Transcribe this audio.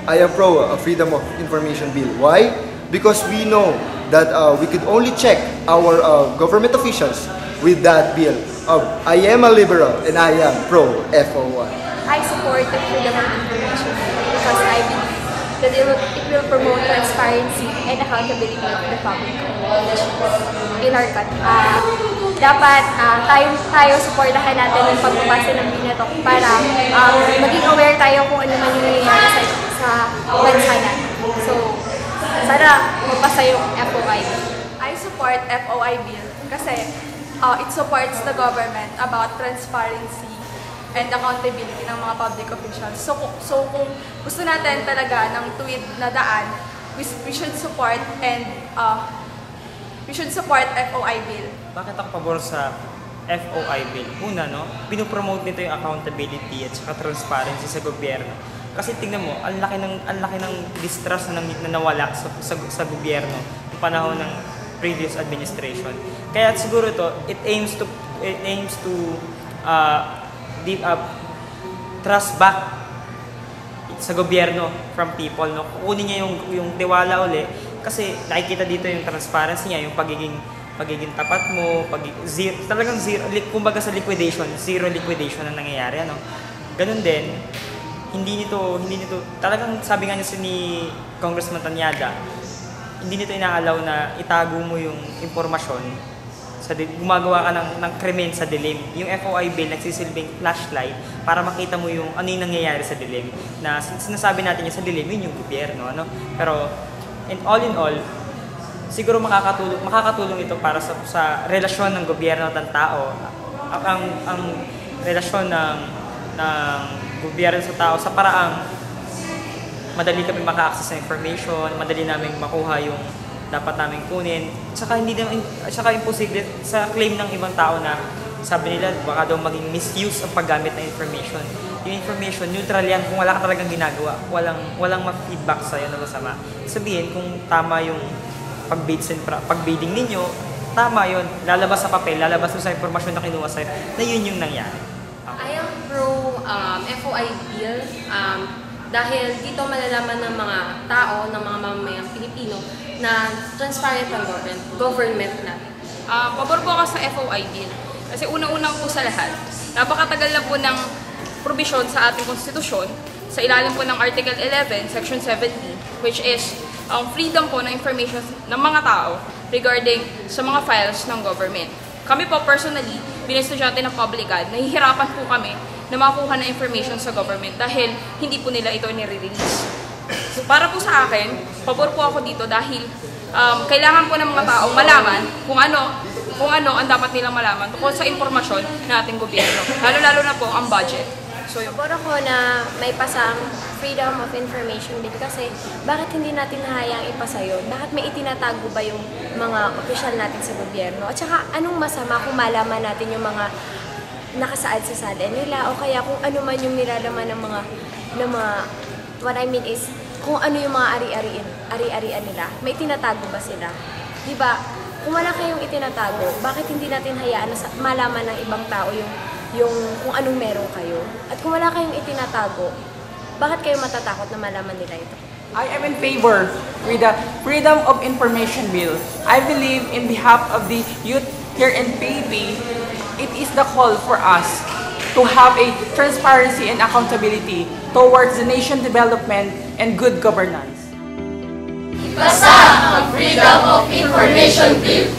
I am pro Freedom of Information Bill. Why? Because we know that we could only check our government officials with that bill. I am a liberal and I am pro FOI. I support the Freedom of Information Bill because I believe that it will promote transparency and accountability of the public in our country. Dapat tayo supportahan natin yung pagpapasa ng bill na to para maging aware tayo kung ano man yung nangyayari sa bansa natin. So, sana magpasa yung FOI. I support FOI bill kasi it supports the government about transparency and accountability ng mga public officials. So kung gusto natin talaga ng tuwid na daan, we should support and we should support FOI bill. Bakit ako pabor sa FOI bill? Una, no, pinopromote nito yung accountability at saka transparency sa gobyerno. Kasi tingnan mo, ang laki ng distrust na nawala sa gobyerno ng panahon ng previous administration. Kaya siguro ito, it aims to trust back sa gobyerno from people, no? Kukunin niya yung tiwala uli kasi nakikita dito yung transparency niya, yung pagiging tapat mo, talagang zero, kumbaga sa liquidation, zero liquidation ang nangyayari, ano? Ganun din, hindi nito talagang sabi nga niya ni Congressman Tanyada, hindi nito inaalaw na itago mo yung impormasyon, gumagawa ka ng krimen sa dilim. Yung FOI bill nagsisilbing flashlight para makita mo yung ano yung nangyayari sa dilim. Na sinasabi natin yung sa dilim, yun yung gobyerno, ano? Pero in all, siguro makakatulong ito para sa relasyon ng gobyerno at ng tao. Ang relasyon ng gobyerno sa tao sa paraang madali kami maka-access sa information, madali namin makuha yung dapat namin kunin. Saka imposible sa claim ng ibang tao na sabi nila baka daw maging misuse ang paggamit ng information. Yung information, neutral yan kung wala ka talagang ginagawa. Walang ma-feedback sa'yo na masama. Sabihin kung tama yung pag-bidding ninyo, tama yun. Lalabas sa papel, lalabas sa impormasyon na kinuha sa'yo na yun yung nangyari. I am pro FOI bill dahil dito malalaman ng mga tao, ng mga mamamayang Pilipino na transparent ang government natin. Pabor po ako sa FOI bill. Kasi unang-unang po sa lahat, napakatagal na po ng provision sa ating konstitusyon sa ilalim po ng Article 11, Section 17, which is ang freedom po ng information ng mga tao regarding sa mga files ng government. Kami po personally, bilang estudyante ng public ad, nahihirapan po kami na makuha na information sa government dahil hindi po nila ito nire-release. So, para po sa akin, pabor po ako dito dahil kailangan po ng mga taong malaman kung ano ang dapat nilang malaman tungkol sa impormasyon ng ating gobyerno, lalo-lalo na po ang budget. So, pabor ako na may pasang Freedom of Information Bill kasi bakit hindi natin nahayang ipasa yun? Bakit may itinatago ba yung mga opisyal natin sa gobyerno? At saka anong masama kung malaman natin yung mga nakasaad sa sada nila o kaya kung ano man yung nilalaman ng mga what I mean is kung ano yung mga ari-arian nila, may tinatago ba sila? Diba? Kung wala kayong itinatago, bakit hindi natin hayaan na malaman ng ibang tao yung kung anong meron kayo? At kung wala kayong itinatago, bakit kayo matatakot na malaman nila ito? I am in favor with the Freedom of Information Bill. I believe in behalf of the youth here in PAP, it is the call for us to have a transparency and accountability towards the nation development and good governance. Ipasa ang Freedom of Information Bill.